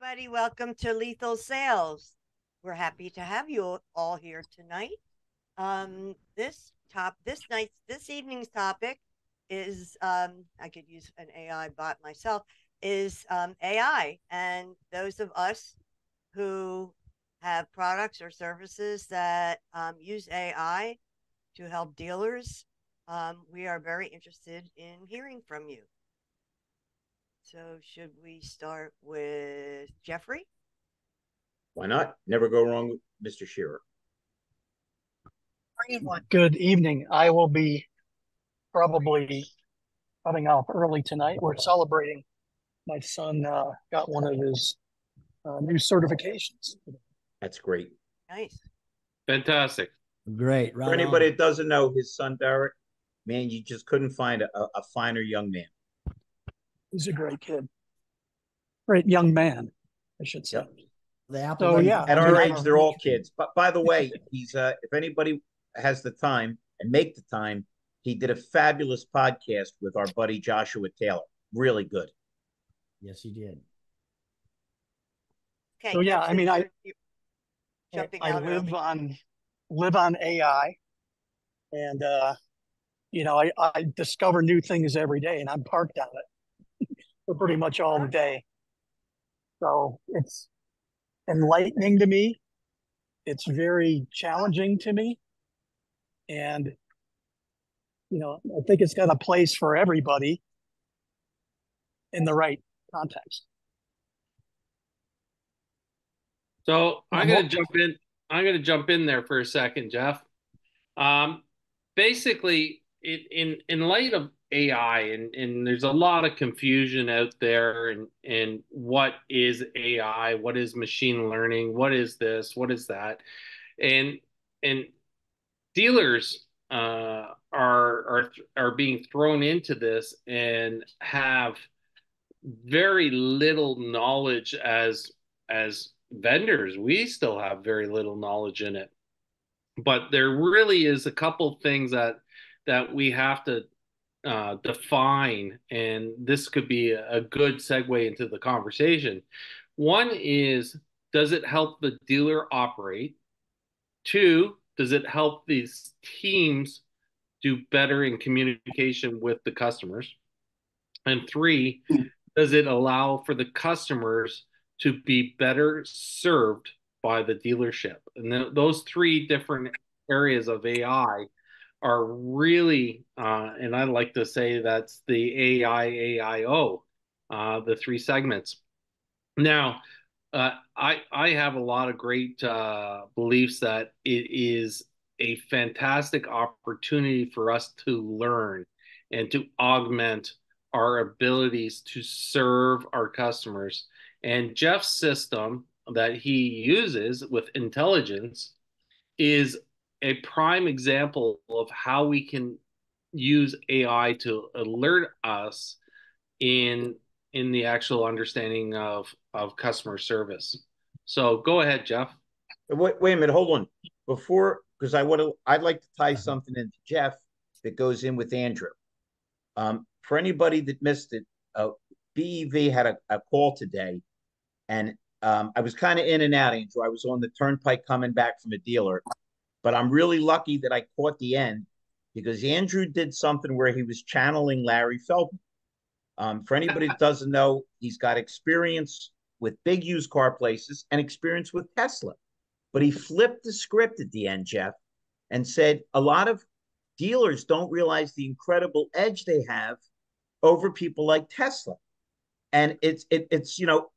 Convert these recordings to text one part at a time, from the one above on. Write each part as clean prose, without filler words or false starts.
Everybody, welcome to Lethal Sales. We're happy to have you all here tonight. This evening's topic is I could use an AI bot myself, is AI, and those of us who have products or services that use AI to help dealers. We are very interested in hearing from you. So, should we start with Jeffrey? Why not? Never go wrong with Mr. Scherer. Good evening. I will be probably coming off early tonight. We're celebrating. My son got one of his new certifications. That's great. Nice. Fantastic. Great. For anybody that doesn't know, his son, Derek, man, you just couldn't find a finer young man. He's a great kid. Great young man, I should say. Yep. So, yeah. At our age, they're all kids. But by the way, he's if anybody has the time and make the time, he did a fabulous podcast with our buddy Joshua Taylor. Really good. Yes, he did. Okay. So yeah, I mean, I jumping live on AI, and I discover new things every day, and I'm parked on it for pretty much all the day. So it's enlightening to me. It's very challenging to me, and I think it's got a place for everybody in the right context. So I'm going to jump in there for a second, Jeff. Basically, in light of AI, and there's a lot of confusion out there, and what is AI, what is machine learning, what is this, what is that, and dealers are being thrown into this and have very little knowledge as vendors. We still have very little knowledge in it, but there really is a couple things that we have to define, and this could be a good segue into the conversation. One is, does it help the dealer operate? Two, does it help these teams do better in communication with the customers? And three, does it allow for the customers to be better served by the dealership? And those three different areas of AI are really, and I like to say that's the AIAIO, the three segments. Now, I have a lot of great beliefs that it is a fantastic opportunity for us to learn and to augment our abilities to serve our customers. And Jeff's system that he uses with intelligence is a prime example of how we can use AI to alert us in the actual understanding of customer service. So go ahead, Jeff. Wait a minute, hold on. Because I'd like to tie something into Jeff that goes in with Andrew. For anybody that missed it, BEV had a call today, and I was kind of in and out, Andrew. I was on the turnpike coming back from a dealer, but I'm really lucky that I caught the end, because Andrew did something where he was channeling Larry Feldman. For anybody that doesn't know, he's got experience with big used car places and experience with Tesla. But he flipped the script at the end, Jeff, and said a lot of dealers don't realize the incredible edge they have over people like Tesla. And it's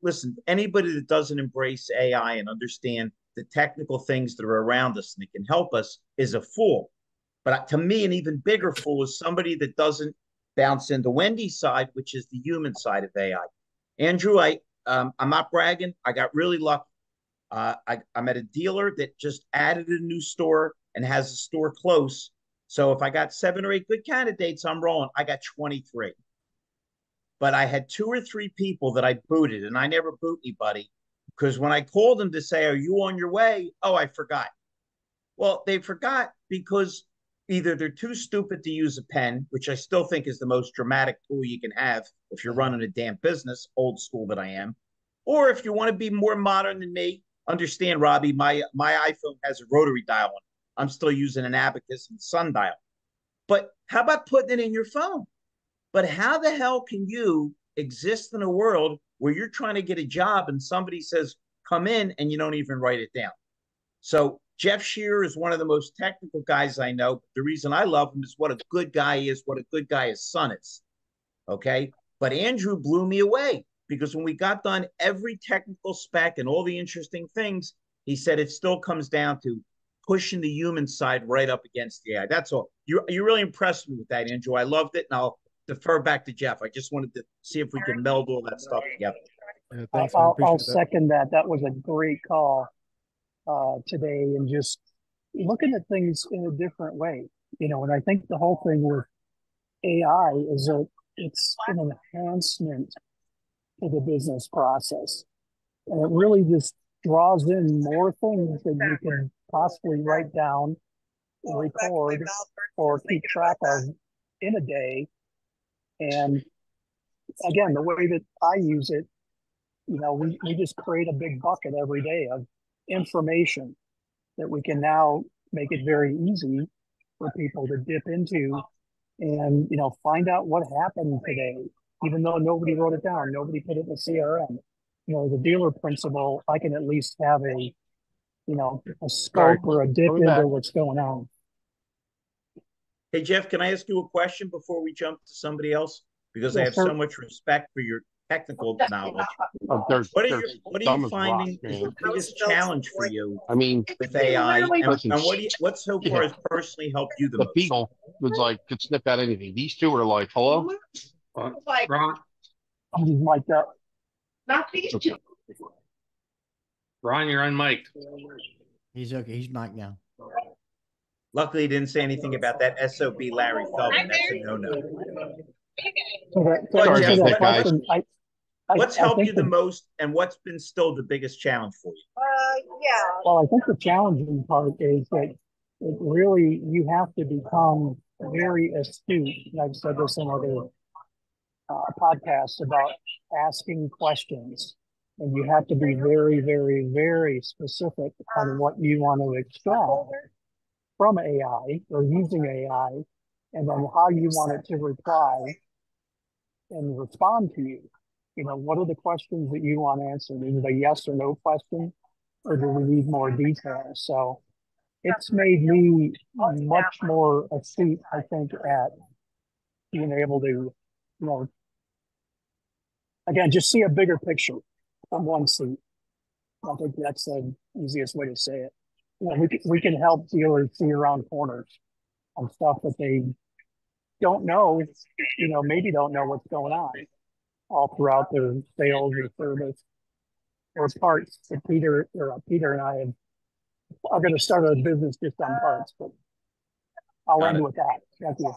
listen, anybody that doesn't embrace AI and understand the technical things that are around us and that can help us is a fool. But to me, an even bigger fool is somebody that doesn't bounce into Wendy's side, which is the human side of AI. Andrew, I'm not bragging. I got really lucky. I'm at a dealer that just added a new store and has a store close. So if I got 7 or 8 good candidates, I'm rolling. I got 23. But I had 2 or 3 people that I booted, and I never boot anybody, because when I called them to say, "Are you on your way?" Oh, I forgot. Well, they forgot because either they're too stupid to use a pen, which I still think is the most dramatic tool you can have if you're running a damn business, old school that I am, Or if you want to be more modern than me, understand, Robbie, my iPhone has a rotary dial on it. I'm still using an abacus and sundial. But how about putting it in your phone? But how the hell can you exist in a world where you're trying to get a job and somebody says, come in, and you don't even write it down? So Jeff Scherer is one of the most technical guys I know. The reason I love him is what a good guy he is, what a good guy his son is. Okay. But Andrew blew me away because when we got done every technical spec and all the interesting things, he said it still comes down to pushing the human side right up against the AI. That's all. You really impressed me with that, Andrew. I loved it, and I'll defer back to Jeff. I just wanted to see if we can meld all that stuff together. Thanks. I'll second that. That was a great call today, and just looking at things in a different way. And I think the whole thing with AI is that it's an enhancement to the business process. And it really just draws in more things that you can possibly write down, record, or keep track of in a day. And again, the way that I use it, we just create a big bucket every day of information that we can now make it very easy for people to dip into and, find out what happened today, even though nobody wrote it down, nobody put it in the CRM. The dealer principal, I can at least have a scope or a dip into what's going on. Hey, Jeff, can I ask you a question before we jump to somebody else? Because I have so much respect for your technical knowledge. What are you finding is the biggest challenge for you? I mean, with AI, and what so far has personally helped you the most? Beagle was like could sniff out anything. These two are like, hello, Ron, Something like that. Not these two. Ron, you're unmiked. He's okay. He's mic'd now. Luckily, he didn't say anything about that SOB Larry Feldman. That's a no-no. What's helped you the most, and what's been still the biggest challenge for you? Well, I think the challenging part is that it really, you have to become very astute. And I've said this in other podcasts about asking questions. And you have to be very, very, very specific on what you want to extract from AI or using AI, and then how you want it to reply and respond to you. What are the questions that you want answered? Is it a yes or no question, or do we need more details? So it's made me much more astute, I think, at being able to, again, just see a bigger picture from one seat. I think that's the easiest way to say it. We can help dealers see around corners on stuff that they don't know, maybe don't know what's going on all throughout their sales or service or parts that Peter and I are going to start a business just on parts, but I'll end with that. Thank you.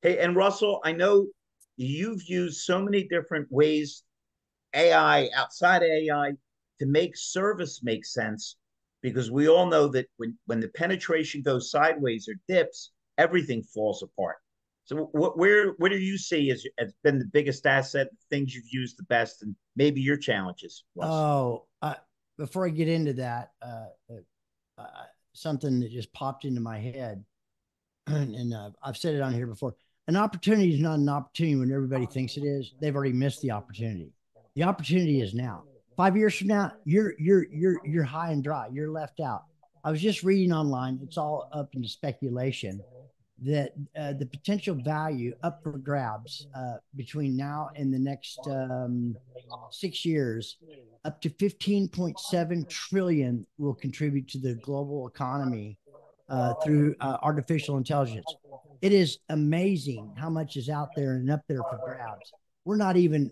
Hey, and Russell, I know you've used so many different ways, AI, outside of AI, to make service make sense, because we all know that when the penetration goes sideways or dips, everything falls apart. So where do you see has been the biggest asset, things you've used the best, and maybe your challenges? Russell? Before I get into that, something that just popped into my head, and I've said it on here before. An opportunity is not an opportunity when everybody thinks it is. They've already missed the opportunity. The opportunity is now. 5 years from now, you're high and dry. You're left out. I was just reading online. It's all up into speculation that the potential value up for grabs between now and the next 6 years, up to 15.7 trillion will contribute to the global economy through artificial intelligence. It is amazing how much is out there and up there for grabs. We're not even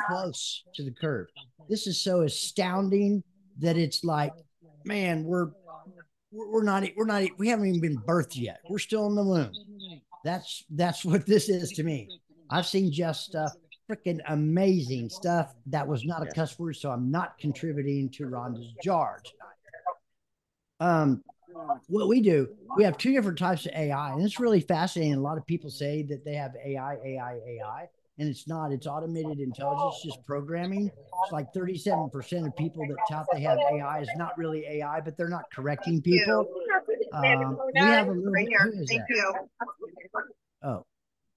close to the curve. This is so astounding that it's like, man, we haven't even been birthed yet. We're still in the womb. That's what this is to me. I've seen just stuff, freaking amazing stuff that was not a cuss word, so I'm not contributing to Rhonda's jar tonight. What we do, we have two different types of AI, and it's really fascinating. A lot of people say that they have AI. and it's not. It's automated intelligence, just programming. It's like 37% of people that tout they have AI is not really AI, but they're not correcting people. We have a little bit. Who is that? Oh,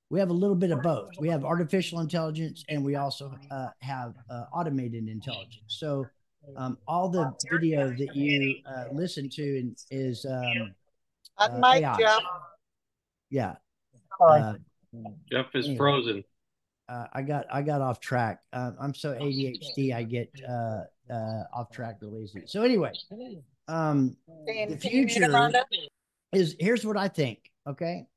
we have a little bit of both. We have artificial intelligence, and we also have automated intelligence. So all the video that you listen to is AI. Jeff. Yeah. Jeff is anyway, frozen. I got off track. I'm so ADHD, I get off track really easy. So anyway, the future is, here's what I think. Okay.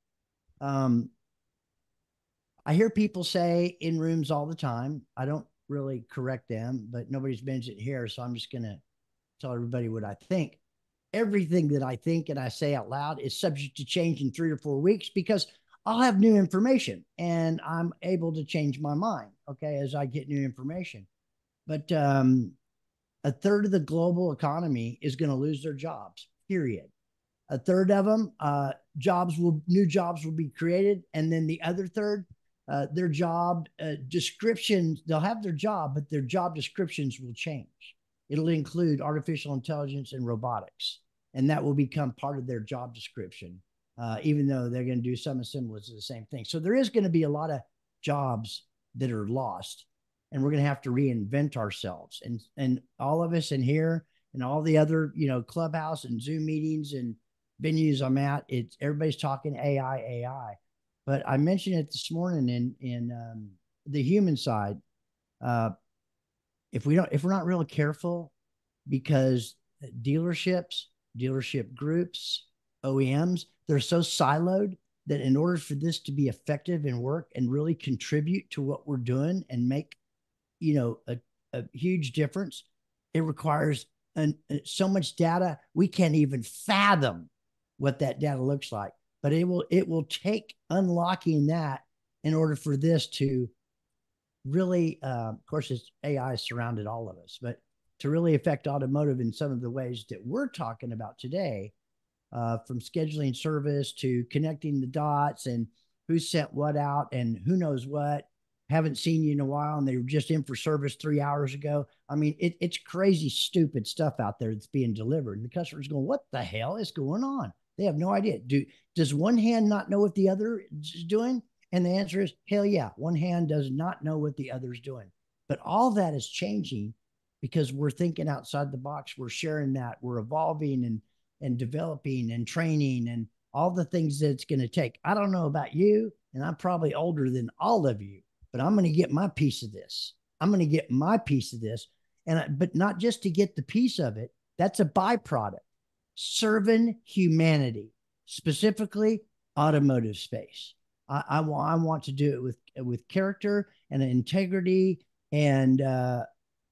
I hear people say in rooms all the time, I don't really correct them, but nobody's mentioned it here. So I'm just going to tell everybody what I think. Everything that I think and I say out loud is subject to change in 3 or 4 weeks, because I'll have new information and I'm able to change my mind, okay, as I get new information. But a third of the global economy is going to lose their jobs, period. A third of them, new jobs will be created. And then the other third, their job descriptions, they'll have their job, but their job descriptions will change. It'll include artificial intelligence and robotics, and that will become part of their job description, even though they're going to do some assemblage of the same thing. So there is going to be a lot of jobs that are lost, and we're going to have to reinvent ourselves. And all of us in here and all the other, Clubhouse and Zoom meetings and venues I'm at, everybody's talking AI. But I mentioned it this morning in the human side. If we're not real careful, because dealership groups, OEMs, they're so siloed that in order for this to be effective and work and really contribute to what we're doing and make, a huge difference, it requires so much data. We can't even fathom what that data looks like, but it will take unlocking that in order for this to really, of course, it's AI surrounded all of us, but to really affect automotive in some of the ways that we're talking about today, from scheduling service to connecting the dots and who sent what out and who knows what, haven't seen you in a while and they were just in for service 3 hours ago. I mean, it's crazy, stupid stuff out there that's being delivered. And the customer's going, what the hell is going on? They have no idea. Does one hand not know what the other is doing? And the answer is, hell yeah, one hand does not know what the other's doing. But all that is changing because we're thinking outside the box. We're sharing that. We're evolving and developing and training and all the things that it's going to take. I don't know about you, and I'm probably older than all of you, but I'm going to get my piece of this. But not just to get the piece of it. That's a byproduct. Serving humanity, specifically automotive space. I want to do it with character and integrity and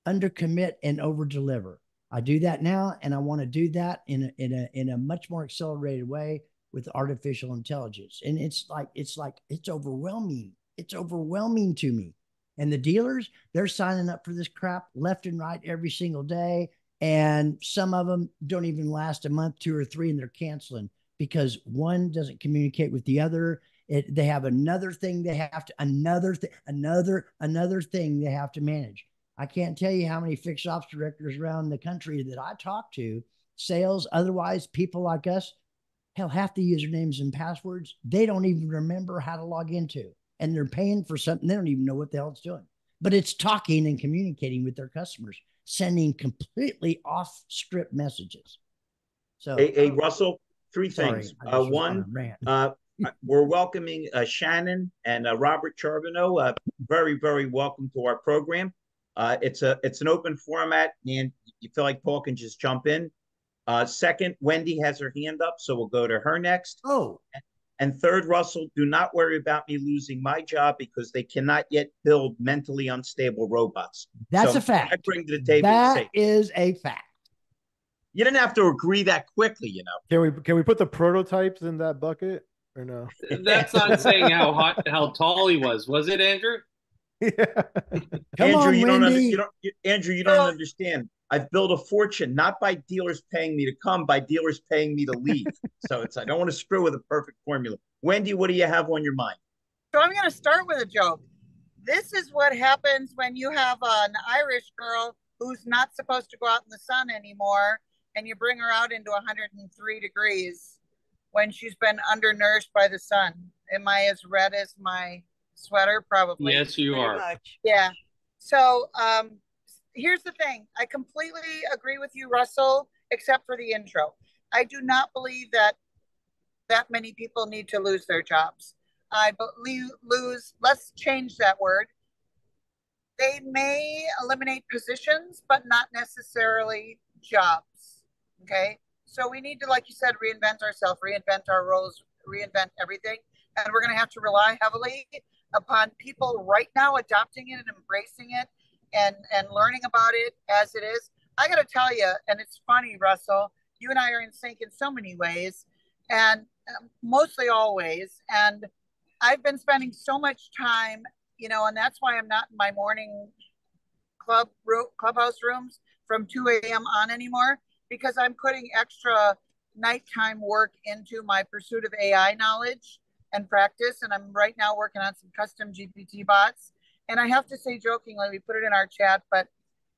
undercommit and over-deliver. I do that now, and I want to do that in a much more accelerated way with artificial intelligence. And it's overwhelming. It's overwhelming to me. And the dealers, they're signing up for this crap left and right every single day. And some of them don't even last a month, 2 or 3, and they're canceling because one doesn't communicate with the other. They have another thing they have to, another thing they have to manage. I can't tell you how many fixed ops directors around the country that I talk to, sales, otherwise, people like us, hell, half the usernames and passwords, they don't even remember how to log into. And they're paying for something. They don't even know what the hell it's doing. But it's talking and communicating with their customers, sending completely off script messages. So, hey Russell, 3 things. One, we're welcoming Shannon and Robert Charbeneau. Very, very welcome to our program. It's an open format, and you feel like talking, just jump in. Second, Wendy has her hand up, so we'll go to her next. Oh. And third, Russell, do not worry about me losing my job because they cannot yet build mentally unstable robots. That's a fact. I bring to the table. That is a fact. You didn't have to agree that quickly, Can we put the prototypes in that bucket or no? That's not saying how tall he was it, Andrew? Yeah. Andrew, you don't understand. I've built a fortune not by dealers paying me to come, by dealers paying me to leave. So I don't want to screw with a perfect formula. Wendy, what do you have on your mind? So I'm going to start with a joke. This is what happens when you have an Irish girl who's not supposed to go out in the sun anymore, and you bring her out into 103 degrees when she's been undernourished by the sun. Am I as red as my sweater? Probably. Yes, you Pretty are. much. Yeah. So here's the thing. I completely agree with you, Russell, except for the intro. I do not believe that many people need to lose their jobs. I believe let's change that word. They may eliminate positions, but not necessarily jobs. Okay. So we need to, like you said, reinvent ourselves, reinvent our roles, reinvent everything. And we're going to have to rely heavily upon people right now adopting it and embracing it and learning about it as it is. I got to tell you, and it's funny, Russell, you and I are in sync in so many ways, and mostly always. And I've been spending so much time, and that's why I'm not in my morning clubhouse rooms from 2 a.m. on anymore, because I'm putting extra nighttime work into my pursuit of AI knowledge and practice. And I'm right now working on some custom GPT bots. And I have to say jokingly, we put it in our chat, but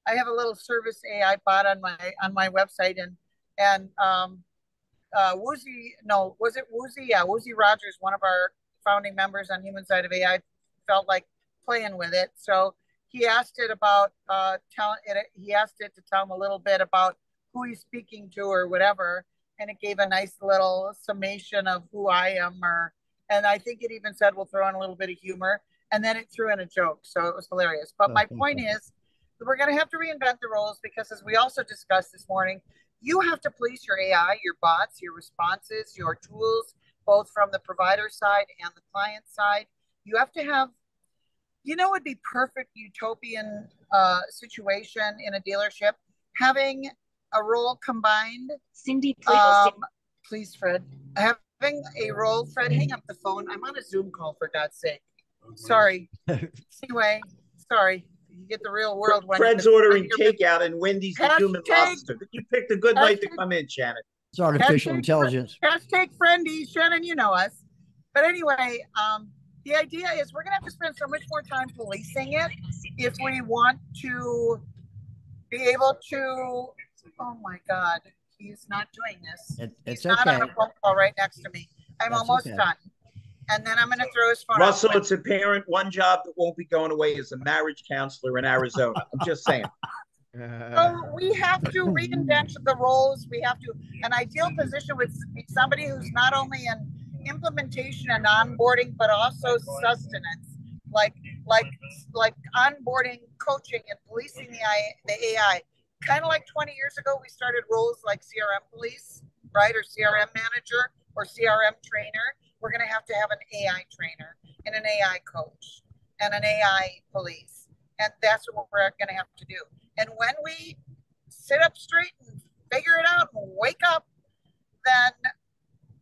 I have a little service AI bot on my website, and Woozy, no, was it Woozy? Yeah, Woozy Rogers, one of our founding members on Human Side of AI, felt like playing with it. So he asked it about he asked it to tell him a little bit about who he's speaking to or whatever, and it gave a nice little summation of who I am, and I think it even said we'll throw in a little bit of humor, and then it threw in a joke, so it was hilarious. But my point is, we're going to have to reinvent the roles, because as we also discussed this morning, you have to police your AI, your bots, your responses, your tools, both from the provider side and the client side. You have to have, it'd be perfect utopian situation in a dealership, having a role combined. Cindy, please, Fred. Having a role, Fred, hang up the phone. I'm on a Zoom call, for God's sake. Sorry. Anyway, sorry. You get the real world. Fred's ordering takeout and Wendy's the human lobster. You picked a good night to come in, Shannon. It's artificial intelligence. Hashtag friendly. Shannon, you know us. But anyway, the idea is we're going to have to spend so much more time policing it if we want to be able to. Oh my God, he's not doing this. He's not on a phone call right next to me. I'm almost done. And then I'm going to throw his phone. Russell, it's apparent one job that won't be going away is a marriage counselor in Arizona. I'm just saying. So we have to reinvent the roles. We have to, an ideal position would be somebody who's not only in implementation and onboarding, but also sustenance, like onboarding, coaching, and policing the AI. Kind of like 20 years ago, we started roles like CRM police, right, or CRM manager, or CRM trainer. We're going to have an AI trainer and an AI coach and an AI police. And that's what we're going to have to do. And when we sit up straight and figure it out and wake up, then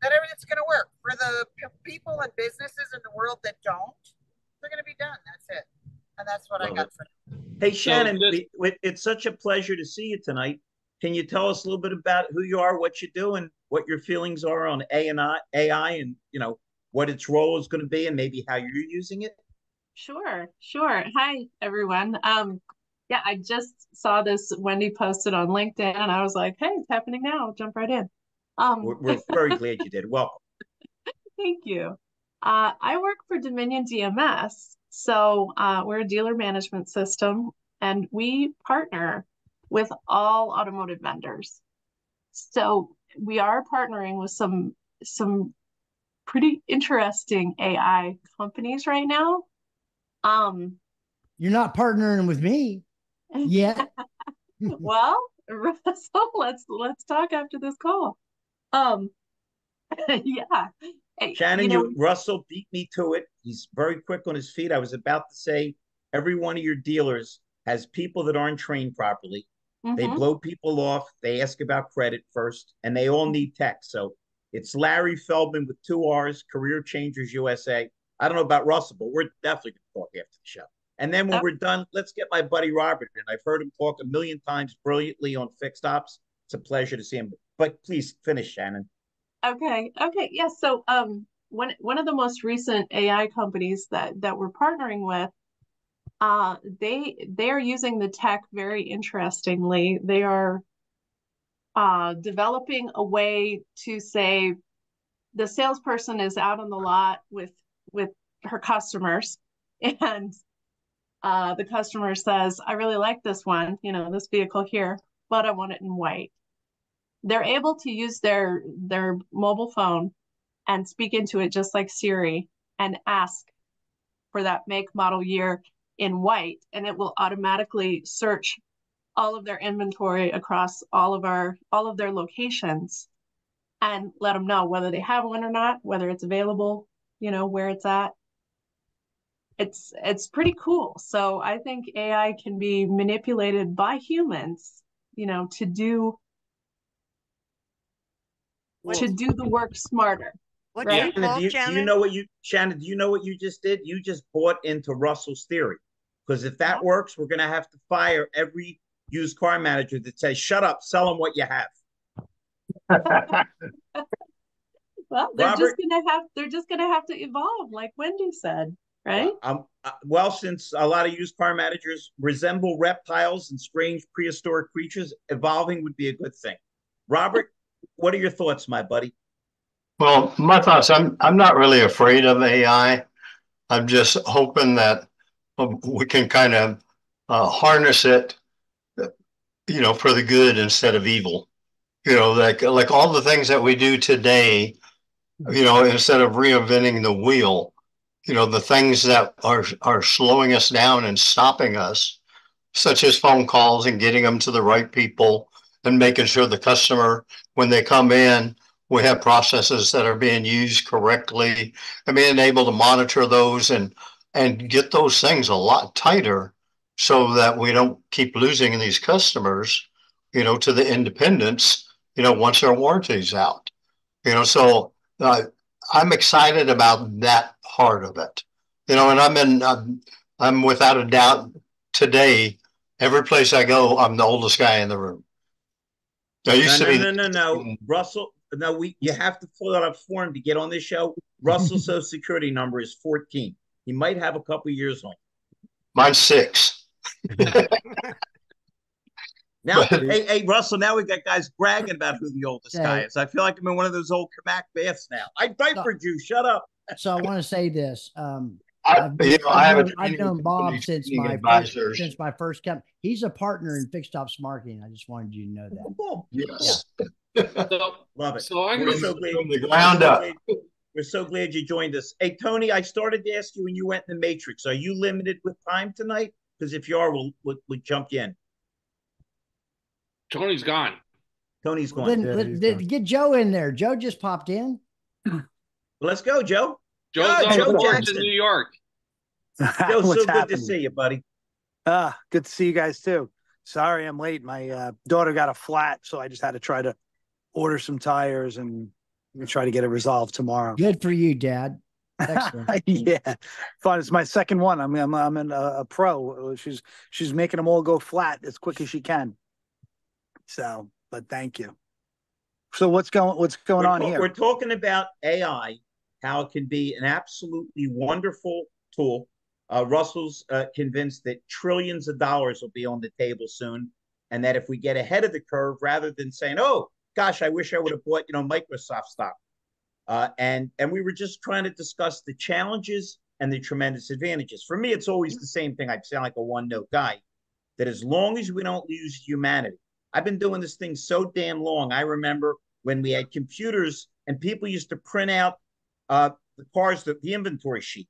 everything's going to work. For the people and businesses in the world that don't, they're going to be done. That's it. And that's what I got for now. Hey, Shannon, it's such a pleasure to see you tonight. Can you tell us a little bit about who you are, what you do, and what your feelings are on AI and, what its role is going to be and maybe how you're using it? Sure. Hi, everyone. Yeah, I just saw this Wendy posted on LinkedIn, and I was like, hey, it's happening now. I'll jump right in. We're very glad you did. Welcome. Thank you. I work for Dominion DMS. So we're a dealer management system, and we partner with all automotive vendors. So we are partnering with some pretty interesting AI companies right now. You're not partnering with me yet. Well, Russell, let's talk after this call. Yeah. Shannon, Russell beat me to it. He's very quick on his feet. I was about to say, every one of your dealers has people that aren't trained properly. Mm-hmm. They blow people off. They ask about credit first, and they all need tech. So it's Larry Feldman with 2 R's, Career Changers USA. I don't know about Russell, but we're definitely going to talk after the show. And then when we're done, let's get my buddy Robert in. I've heard him talk a million times brilliantly on fixed ops. It's a pleasure to see him. But please finish, Shannon. Okay. Yeah. So one of the most recent AI companies that we're partnering with They are using the tech very interestingly. They are developing a way to say the salesperson is out on the lot with her customers, and the customer says, I really like this one, this vehicle here, but I want it in white. They're able to use their mobile phone and speak into it just like Siri and ask for that make, model, year in white, and it will automatically search all of their inventory across all of their locations and let them know whether they have one or not, whether it's available, where it's at. It's pretty cool. So I think AI can be manipulated by humans, to do the work smarter. What's right? your quote, Shannon? Shannon, do you know what you just did? You just bought into Russell's theory. Because if that works, we're going to have to fire every used car manager that says, shut up, sell them what you have. Well, they're just gonna have to evolve, like Wendy said, right? Well, since a lot of used car managers resemble reptiles and strange prehistoric creatures, evolving would be a good thing. Robert, what are your thoughts, my buddy? Well, my thoughts, I'm not really afraid of AI. I'm just hoping that we can kind of harness it, for the good instead of evil. Like all the things that we do today, instead of reinventing the wheel, the things that are slowing us down and stopping us, such as phone calls and getting them to the right people and making sure the customer, when they come in, we have processes that are being used correctly and being able to monitor those and get those things a lot tighter so that we don't keep losing these customers, to the independents, once their warranty's out. So I'm excited about that part of it. And I'm without a doubt today, every place I go, I'm the oldest guy in the room. No. Russell, you have to fill out a form to get on this show. Russell's social security number is 14. He might have a couple years on. Mine's 6. Now, hey, Russell, now we got guys bragging about who the oldest guy is. I feel like I'm in one of those old Kamak baths now. I diapered you. Shut up. So I want to say this. I've known Bob since my first company. He's a partner in Fixed Ops Marketing. I just wanted you to know that. Oh, yes. Yeah. Love it. So we're so glad you joined us. Hey, Tony, I started to ask you when you went in the Matrix. Are you limited with time tonight? Because if you are, we'll jump you in. Tony's gone. Tony's gone. Get Joe in there. Joe just popped in. Let's go, Joe. Joe's on the board in New York. Joe, so good to see you, buddy. Good to see you guys too. Sorry I'm late. My daughter got a flat, so I just had to try to order some tires and try to get it resolved tomorrow. Good for you, Dad. Excellent. Yeah, fun. It's my second one. I'm in a pro. She's making them all go flat as quick as she can. So, but thank you. So what's going on here? We're talking about AI, how it can be an absolutely wonderful tool. Russell's convinced that trillions of dollars will be on the table soon, and that if we get ahead of the curve, rather than saying, "Oh gosh, I wish I would have bought Microsoft stock," and we were just trying to discuss the challenges and the tremendous advantages. For me, it's always the same thing. I sound like a one-note guy. That as long as we don't lose humanity. I've been doing this thing so damn long. I remember when we had computers and people used to print out the cars, the inventory sheet.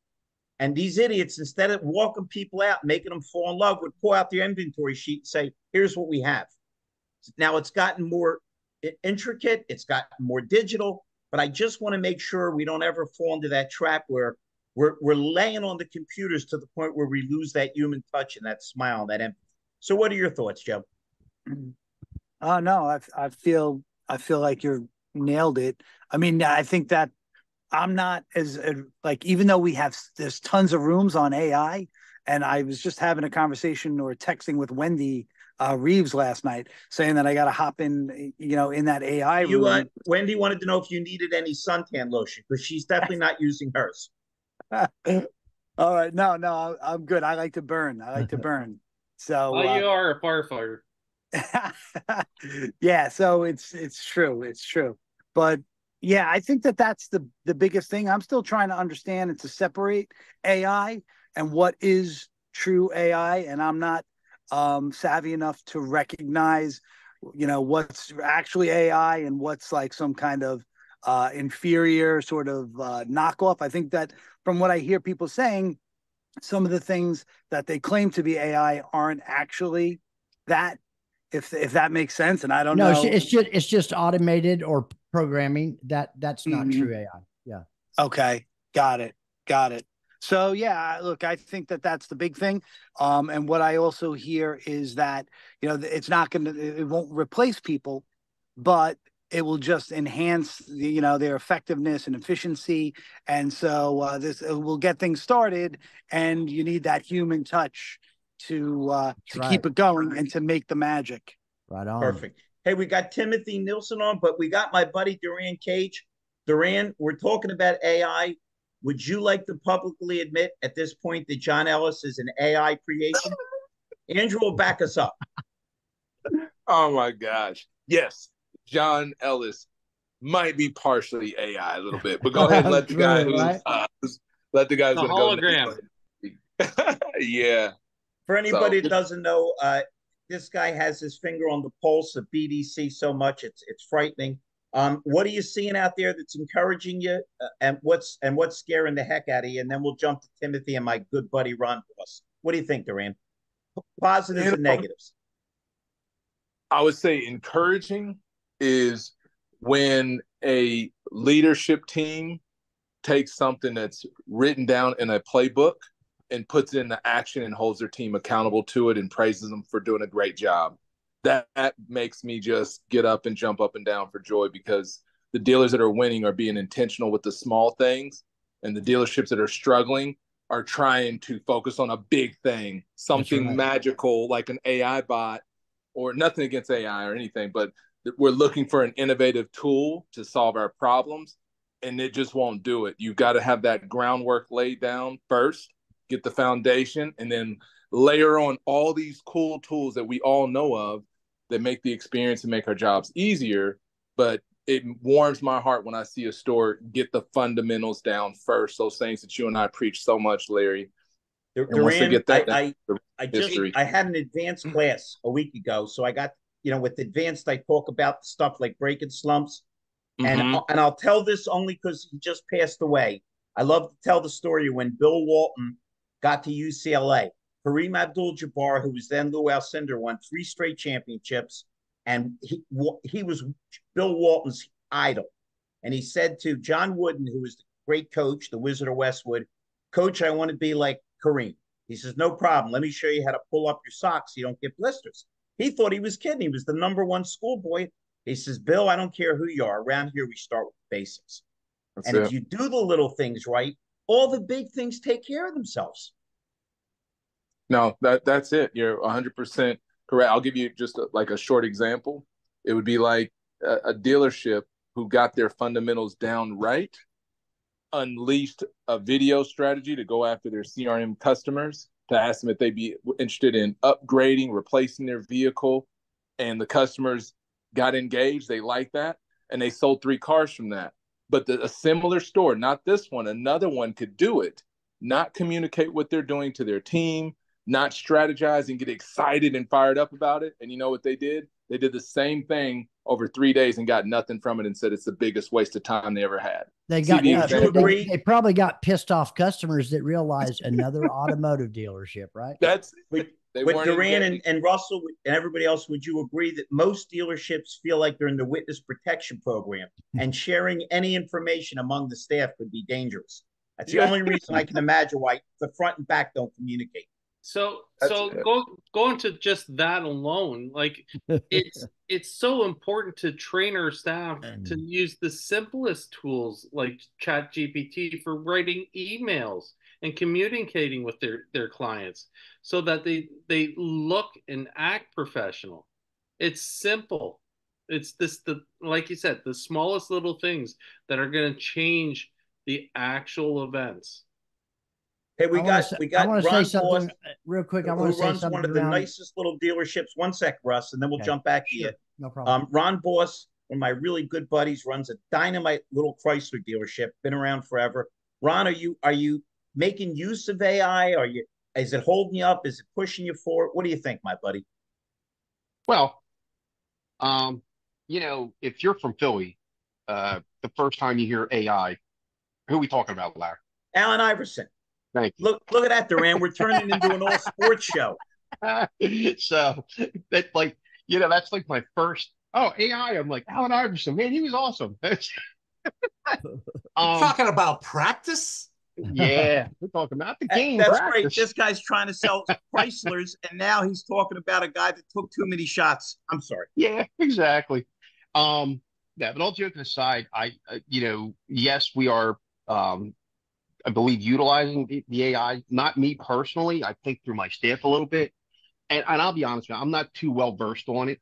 And these idiots, instead of walking people out, making them fall in love, would pull out their inventory sheet and say, here's what we have. Now it's gotten more intricate. It's gotten more digital. But I just want to make sure we don't ever fall into that trap where we're laying on the computers to the point where we lose that human touch and that smile and that empathy. So what are your thoughts, Joe? No, I feel like you nailed it. I mean, I think that I'm not as even though there's tons of rooms on AI, and I was just having a conversation or texting with Wendy Reeves last night saying that I got to hop in, in that AI room. Wendy wanted to know if you needed any suntan lotion because she's definitely not using hers. All right. No, I'm good. I like to burn. I like to burn. So Well, you are a firefighter. yeah, so it's true. It's true. But yeah, I think that's the biggest thing. I'm still trying to understand and to separate AI and what is true AI, and I'm not savvy enough to recognize, what's actually AI and what's like some kind of inferior sort of knockoff. I think that from what I hear people saying, some of the things that they claim to be AI aren't actually that, if that makes sense. And I don't know. It's just automated or programming. That's not true AI. Yeah. Okay. Got it. So yeah, look, I think that's the big thing. And what I also hear is that, it won't replace people, but it will just enhance their effectiveness and efficiency. And so this will get things started, and you need that human touch to keep it going and to make the magic. Right on. Perfect. Hey, we got Timothy Nilsen on, but we got my buddy Durran Cage. Durran, we're talking about AI. Would you like to publicly admit at this point that John Ellis is an AI creation? Andrew will back us up. Oh my gosh. Yes, John Ellis might be partially AI a little bit, but go ahead and let the guy let the guy who's going to go next. Yeah. For anybody that doesn't know, this guy has his finger on the pulse of BDC so much it's frightening. What are you seeing out there that's encouraging you, and what's scaring the heck out of you? And then we'll jump to Timothy and my good buddy Ron Boss. What do you think, Durran? Positives and negatives. I would say encouraging is when a leadership team takes something that's written down in a playbook and puts it into action and holds their team accountable to it and praises them for doing a great job. That makes me just get up and jump up and down for joy, because the dealers that are winning are being intentional with the small things, and the dealerships that are struggling are trying to focus on a big thing, something magical like an AI bot, or nothing against AI or anything, but we're looking for an innovative tool to solve our problems, and it just won't do it. You've got to have that groundwork laid down first, get the foundation, and then layer on all these cool tools that we all know of that make the experience and make our jobs easier. But it warms my heart when I see a store get the fundamentals down first, those things that you and I preach so much, Larry. Durran, I had an advanced class a week ago, so I got, with advanced, I talk about stuff like breaking slumps, and I'll tell this only because he just passed away. I love to tell the story when Bill Walton got to UCLA. Kareem Abdul-Jabbar, who was then Lou Alcindor, won 3 straight championships, and he was Bill Walton's idol. And he said to John Wooden, who was the great coach, the Wizard of Westwood, "Coach, I want to be like Kareem." He says, "No problem. Let me show you how to pull up your socks so you don't get blisters." He thought he was kidding. He was the #1 schoolboy. He says, "Bill, I don't care who you are. Around here, we start with the basics." If you do the little things right, all the big things take care of themselves. No, that's it. You're 100% correct. I'll give you just a short example. It would be like a dealership who got their fundamentals down right, unleashed a video strategy to go after their CRM customers, to ask them if they'd be interested in upgrading, replacing their vehicle, and the customers got engaged. They liked that, and they sold 3 cars from that. But a similar store, not this one, another one could do it, not communicate what they're doing to their team, not strategize and get excited and fired up about it. And you know what they did? They did the same thing over 3 days and got nothing from it, and said it's the biggest waste of time they ever had. They probably got pissed off customers that realized another automotive dealership, right? With Durran and Russell and everybody else, would you agree that most dealerships feel like they're in the witness protection program, and sharing any information among the staff could be dangerous? That's the only reason I can imagine why the front and back don't communicate. So going to just that alone, like it's so important to train our staff to use the simplest tools like ChatGPT for writing emails and communicating with their clients, so that they look and act professional. It's simple. It's like you said, the smallest little things that are going to change the actual events. Hey, we got I want to say Ron something Boss, real quick. I who want to say runs something one of the around. nicest little dealerships. One sec, Russ, and then we'll jump back to you. No problem. Ron Boss, one of my really good buddies, runs a dynamite little Chrysler dealership. Been around forever. Ron, are you making use of AI? Is it holding you up? Is it pushing you forward? What do you think, my buddy? Well, if you're from Philly, the first time you hear AI, who are we talking about, Larry? Allen Iverson. Thank you. Look at that, Durran. We're turning into an all sports show. So that's like my first. Oh, AI. I'm like, Allen Iverson, man, he was awesome. Talking about practice? Yeah, we're talking about the game. That's practice. great. This guy's trying to sell Chryslers, and now he's talking about a guy that took too many shots. I'm sorry. Yeah, exactly. Yeah, but all joking aside, yes, we are, I believe, utilizing the AI. Not me personally. I think through my staff a little bit, and I'll be honest with you, I'm not too well versed on it.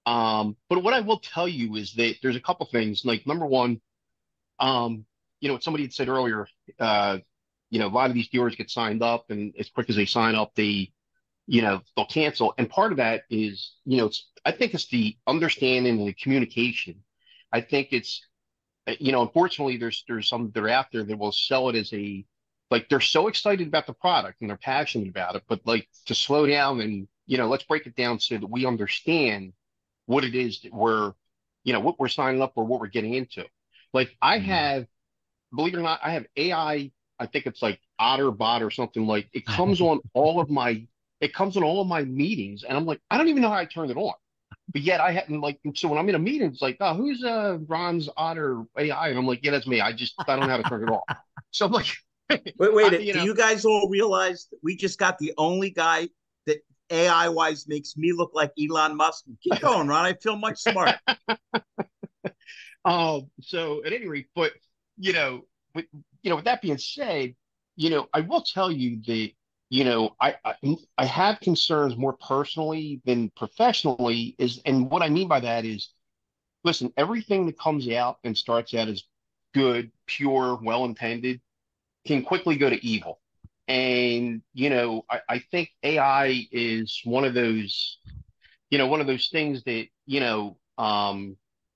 But what I will tell you is that there's a couple things. Like number one, what somebody had said earlier, a lot of these dealers get signed up, and as quick as they sign up, they'll cancel. And part of that is, I think it's the understanding and the communication. I think it's, unfortunately, there's some that are out there that will sell it as they're so excited about the product and they're passionate about it, but like to slow down and, let's break it down so that we understand what it is that what we're signing up for, what we're getting into. Like I have, believe it or not, I have AI. I think it's like OtterBot or something. Like it comes on all of my meetings, and I'm like, I don't even know how I turned it on. But yet I hadn't so when I'm in a meeting, it's like, oh, who's Ron's Otter AI? And I'm like, yeah, that's me. I don't know how to turn it off. So I'm like, wait, do you guys all realize that we just got the only guy that AI wise makes me look like Elon Musk? Keep going, Ron. I feel much smarter. So at any rate, but with that being said, I will tell you that, I have concerns more personally than professionally and what I mean by that is, listen, everything that comes out and starts out as good, pure, well-intended can quickly go to evil. And, I think AI is one of those things that,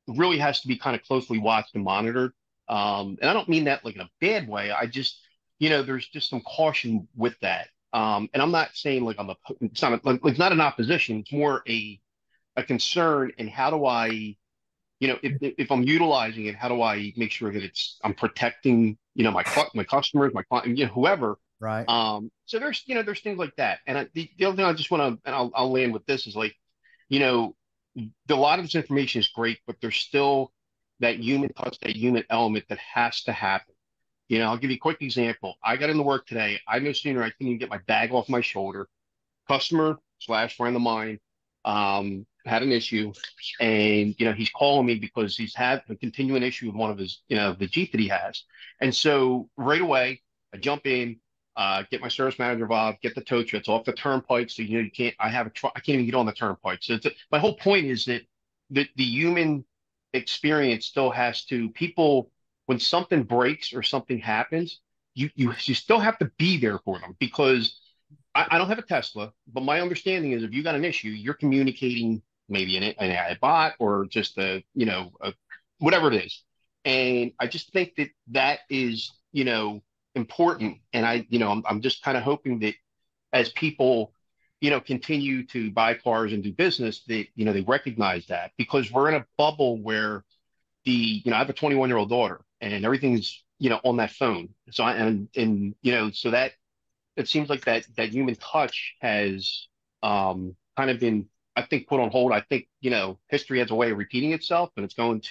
really has to be kind of closely watched and monitored. And I don't mean that like in a bad way. I just, there's just some caution with that. And I'm not saying like it's not an opposition. It's more a concern. And how do I, if I'm utilizing it, how do I make sure that I'm protecting, my customers, my client, whoever. Right. So there's things like that. And the other thing I just want to, and I'll land with this is like, a lot of this information is great, but there's still that human touch, that human element that has to happen. I'll give you a quick example. I got into work today. I no sooner I couldn't even get my bag off my shoulder. Customer/friend of mine had an issue, and he's calling me because he's had a continuing issue with one of his, the Jeep that he has. And so right away, I jump in, get my service manager involved, get the tow truck. It's off the turnpike, so you can't. I can't even get on the turnpike. So my whole point is that the human experience still has to people. When something breaks or something happens, you still have to be there for them because I don't have a Tesla, but my understanding is if you got an issue, you're communicating maybe an AI bot or just whatever it is. And I just think that is, important. And I'm just kind of hoping that as people, continue to buy cars and do business, that, they recognize that because we're in a bubble where I have a 21-year-old daughter and everything's, on that phone. So so that it seems like that human touch has kind of been, I think, put on hold. I think, history has a way of repeating itself and you're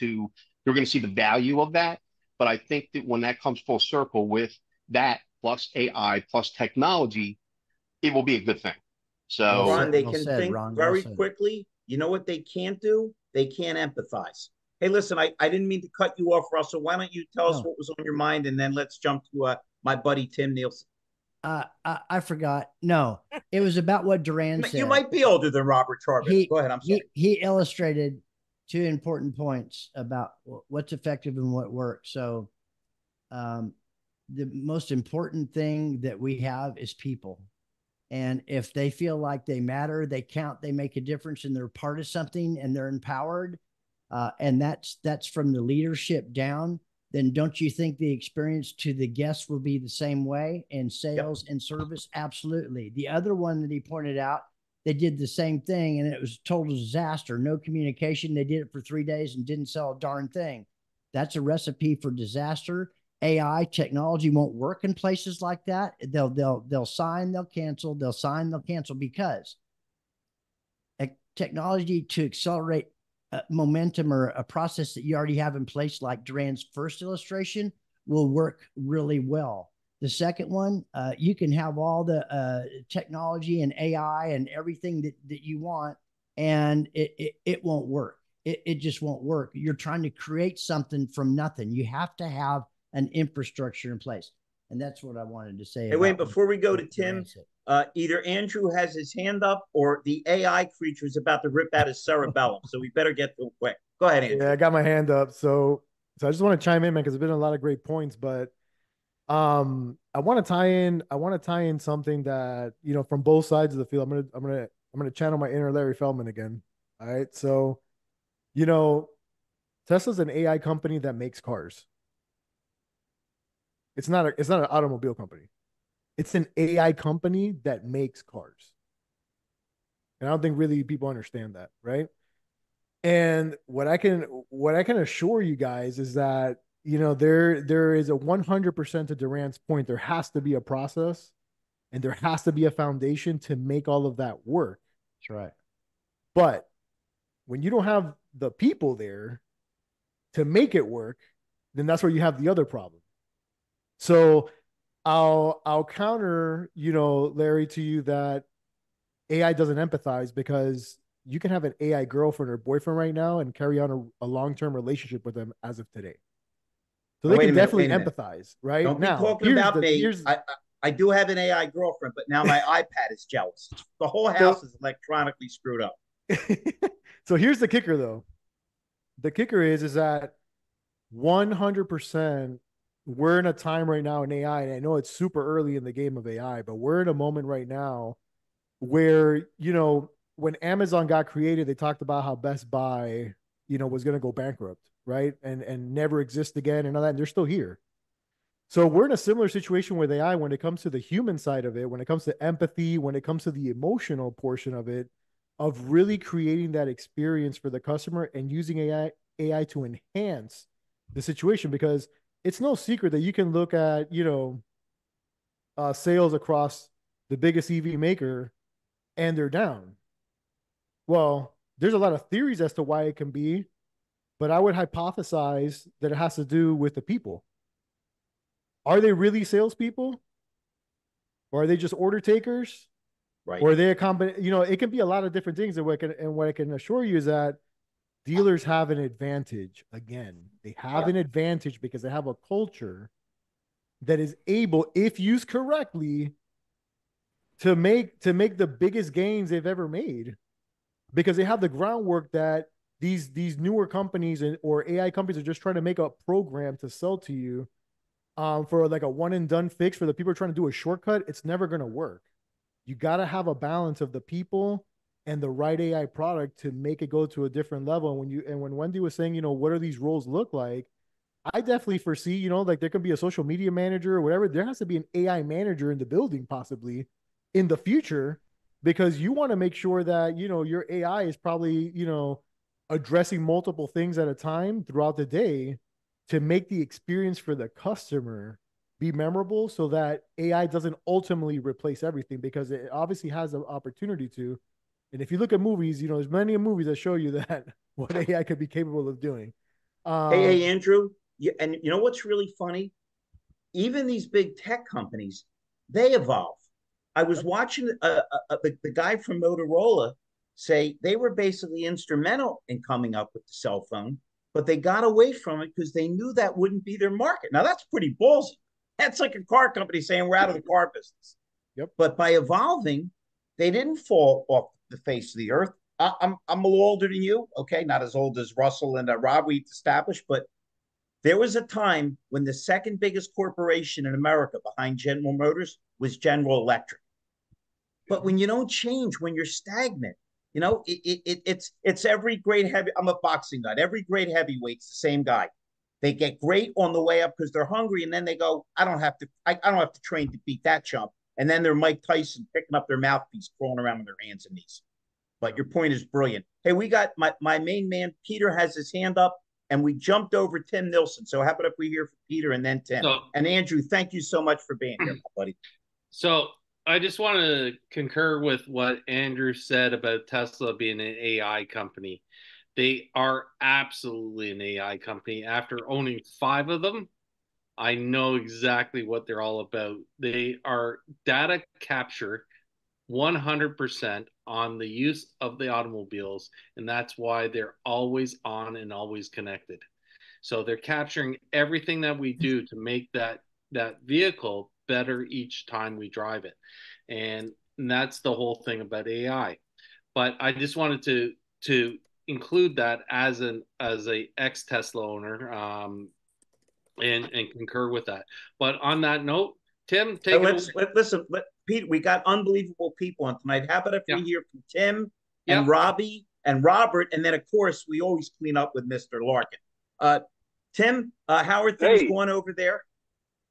going to see the value of that. But I think that when that comes full circle with that plus AI plus technology, it will be a good thing. So Ron, they can think very quickly. You know what they can't do? They can't empathize. Hey, listen, I didn't mean to cut you off, Russell. Why don't you tell us what was on your mind, and then let's jump to my buddy Tim Nilsen. I forgot. No, it was about what Durran said. You might be older than Robert Charbeneau. Go ahead. I'm sorry. He illustrated two important points about what's effective and what works. So, the most important thing that we have is people. And if they feel like they matter, they count, they make a difference, and they're part of something, and they're empowered, and that's from the leadership down, then don't you think the experience to the guests will be the same way in sales and service? Absolutely. The other one that he pointed out, they did the same thing, and it was a total disaster. No communication. They did it for 3 days and didn't sell a darn thing. That's a recipe for disaster. AI technology won't work in places like that. They'll sign, they'll cancel, they'll sign, they'll cancel, because technology to accelerate momentum or a process that you already have in place, like Durran's first illustration, will work really well. The second one, you can have all the technology and AI and everything that you want, and it won't work. It just won't work. You're trying to create something from nothing. You have to have an infrastructure in place. And that's what I wanted to say. Hey, wait, before we go to Tim, either Andrew has his hand up or the AI creature is about to rip out his cerebellum. So we better get to him quick. Go ahead, Andrew. Yeah, I got my hand up. So I just want to chime in, man, because there's been a lot of great points, but I want to tie in something that, from both sides of the field. I'm gonna channel my inner Larry Feldman again. All right. So, Tesla's an AI company that makes cars. It's not an automobile company. It's an AI company that makes cars. And I don't think really people understand that, right? And what I can assure you guys is that, there is a 100% to Durran's point. There has to be a process and there has to be a foundation to make all of that work. That's right. But when you don't have the people there to make it work, then that's where you have the other problem. So I'll counter, Larry, to you that AI doesn't empathize, because you can have an AI girlfriend or boyfriend right now and carry on a long-term relationship with them as of today. So they can definitely empathize, right? Don't be talking about me. I do have an AI girlfriend, but now my iPad is jealous. The whole house is electronically screwed up. So here's the kicker, though. The kicker is that 100%. We're in a time right now in AI, and I know it's super early in the game of AI, but we're in a moment right now where, when Amazon got created, they talked about how Best Buy, was going to go bankrupt, right? And never exist again and all that. And they're still here. So we're in a similar situation with AI when it comes to the human side of it, when it comes to empathy, when it comes to the emotional portion of it, of really creating that experience for the customer and using AI to enhance the situation. Because it's no secret that you can look at, sales across the biggest EV maker and they're down. Well, there's a lot of theories as to why it can be, but I would hypothesize that it has to do with the people. Are they really salespeople? Or are they just order takers? Right. Or are they a combination? It can be a lot of different things. And what I can assure you is that dealers have an advantage. Again, they have an advantage because they have a culture that is able, if used correctly, to make the biggest gains they've ever made, because they have the groundwork that these newer companies or AI companies are just trying to make a program to sell to you for like a one and done fix. For the people who are trying to do a shortcut, it's never going to work. You got to have a balance of the people and the right AI product to make it go to a different level. And when Wendy was saying, what do these roles look like? I definitely foresee, like there could be a social media manager or whatever. There has to be an AI manager in the building possibly in the future, because you want to make sure that, your AI is probably, addressing multiple things at a time throughout the day to make the experience for the customer be memorable, so that AI doesn't ultimately replace everything, because it obviously has an opportunity to. And if you look at movies, there's many movies that show you that what AI could be capable of doing. Hey, Andrew, and you know what's really funny? Even these big tech companies, they evolve. I was watching the guy from Motorola say they were basically instrumental in coming up with the cell phone, but they got away from it because they knew that wouldn't be their market. Now, that's pretty ballsy. That's like a car company saying we're out of the car business. Yep. But by evolving, they didn't fall off the face of the earth. I'm a little older than you, okay? Not as old as Russell and Rob we've established, but There was a time when the second biggest corporation in America behind General Motors was General Electric. But when you don't change, when you're stagnant, it's every great heavy. I'm a boxing nut. Every great heavyweight's the same guy. They get great on the way up because they're hungry, and then they go, I don't have to train to beat that chump. And then they're Mike Tyson picking up their mouthpiece, crawling around with their hands and knees. But your point is brilliant. Hey, we got my main man, Peter, has his hand up, and we jumped over Tim Nilsen. So how about if we hear from Peter and then Tim? And Andrew, thank you so much for being here, buddy. So I just want to concur with what Andrew said about Tesla being an AI company. They are absolutely an AI company. After owning 5 of them, I know exactly what they're all about. They are data capture 100% on the use of the automobiles, and that's why they're always on and always connected. So they're capturing everything that we do to make that vehicle better each time we drive it. And that's the whole thing about AI. But I just wanted to include that as a ex-Tesla owner, and concur with that. But on that note, Tim, take it away. Listen, Pete, we got unbelievable people on tonight. How about if we hear from Tim and Robbie and Robert, and then of course we always clean up with Mr. Larkin. Tim, how are things going over there?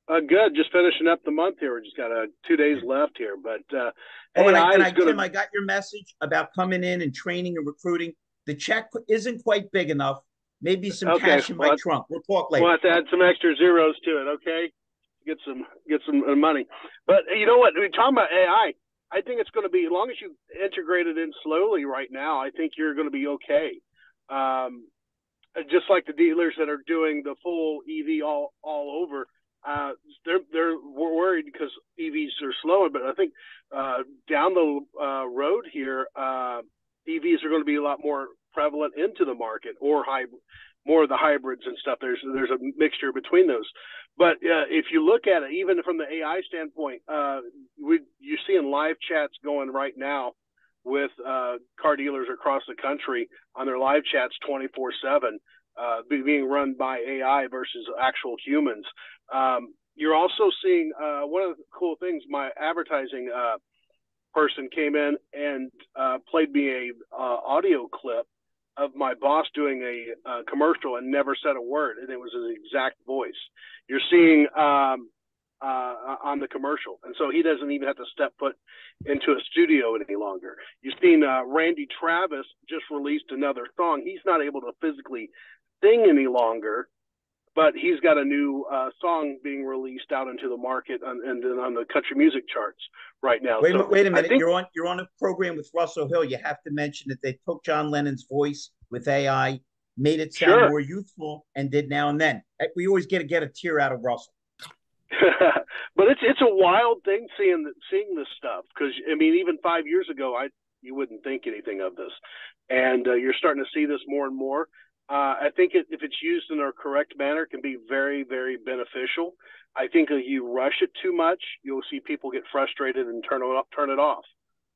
Good. Just finishing up the month here. We just got 2 days left here. But Tim, I got your message about coming in and training and recruiting. The check isn't quite big enough. Maybe some cash in my trunk. We'll talk later. We'll have to add some extra zeros to it, okay? Get some money. But you know what? We're talking about AI. I think it's going to be, as long as you integrate it in slowly right now, I think you're going to be okay. Just like the dealers that are doing the full EV all over, they're worried because EVs are slower. But I think down the road here, EVs are going to be a lot more prevalent into the market, or more of the hybrids and stuff. There's a mixture between those. But if you look at it, even from the AI standpoint, you're seeing live chats going right now with car dealers across the country on their live chats 24/7, being run by AI versus actual humans. You're also seeing one of the cool things. My advertising person came in and played me a audio clip of my boss doing a commercial and never said a word, and it was his exact voice. You're seeing on the commercial, and so he doesn't even have to step foot into a studio any longer. You've seen Randy Travis just released another song. He's not able to physically sing any longer, but he's got a new song being released out into the market and on the country music charts right now. Wait a minute. You're on a program with Russell Hill. You have to mention that they took John Lennon's voice with AI, made it sound more youthful, and did Now and Then. We always get a tear out of Russell. But it's a wild thing seeing this stuff, because I mean, even 5 years ago, you wouldn't think anything of this, and you're starting to see this more and more. I think if it's used in a correct manner, it can be very, very beneficial. I think if you rush it too much, you'll see people get frustrated and turn it off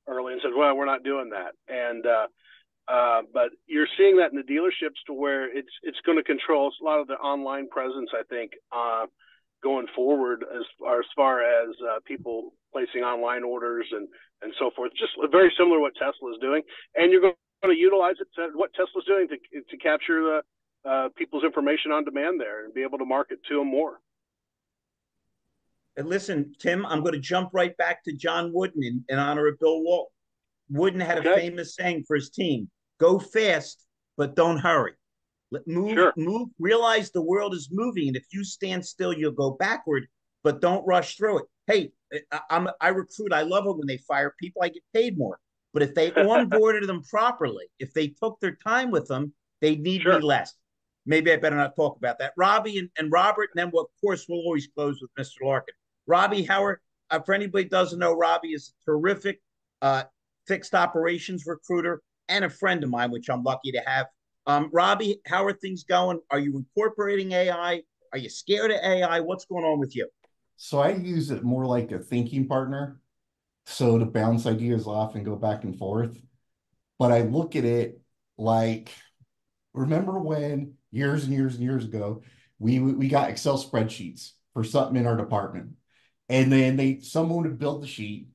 early and say, well, we're not doing that. And but you're seeing that in the dealerships, to where it's going to control a lot of the online presence, I think, going forward, as far as people placing online orders and so forth. Just very similar to what Tesla is doing. And you're going to utilize it to what Tesla's doing to capture the people's information on demand there and be able to market to them more. And listen, Tim, I'm going to jump right back to John Wooden in honor of Bill Walton. Wooden had a famous saying for his team: go fast, but don't hurry. Move, realize the world is moving, and if you stand still, you'll go backward, but don't rush through it. Hey, I recruit. I love it when they fire people. I get paid more. But if they onboarded them properly, if they took their time with them, they need me less. Maybe I better not talk about that. Robbie and Robert, and then, of course, we'll always close with Mr. Larkin. Robbie Howard, for anybody who doesn't know, Robbie is a terrific fixed operations recruiter and a friend of mine, which I'm lucky to have. Robbie, how are things going? Are you incorporating AI? Are you scared of AI? What's going on with you? So I use it more like a thinking partner, so to bounce ideas off and go back and forth. But I look at it like, remember when years and years and years ago, We got Excel spreadsheets for something in our department. And then someone would build the sheet